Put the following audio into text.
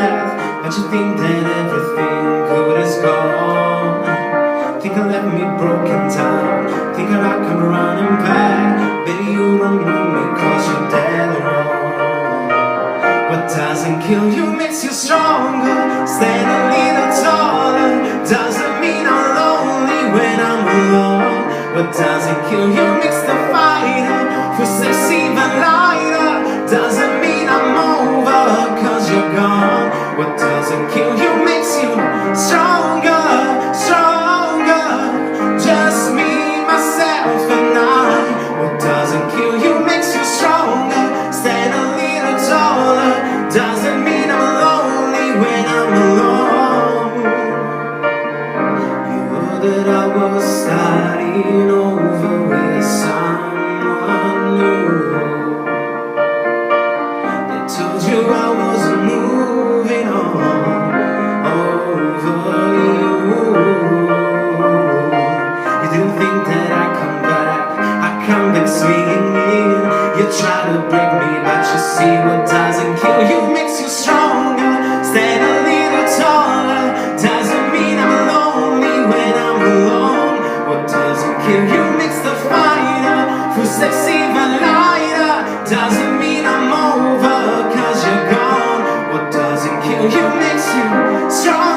breath, but you think that everything good is gone. Think I left me broken down, think I come running back. Baby, you don't know me 'cause you're dead wrong. What doesn't kill you makes you stronger. Stand a little taller, doesn't mean I'm lonely when I'm alone. What doesn't kill you makes the fighter footsteps even lighter. Doesn't mean I'm over 'cause you're gone. What doesn't kill you makes you stronger, stronger. Just me, myself and I. What doesn't kill you makes you stronger. Stand a little taller, doesn't mean I'm lonely when I'm alone. You heard that I was starting over with someone new. They told you I wasn't moving on over you. You didn't think that I'd come back, I come back swinging. You try to break me, but you see what doesn't kill you makes you stronger. Stand a little taller, doesn't mean I'm lonely when I'm alone. What doesn't kill you makes the fighter footsteps even lighter. Doesn't mean I'm over 'cause you're gone. What doesn't kill you makes you stronger.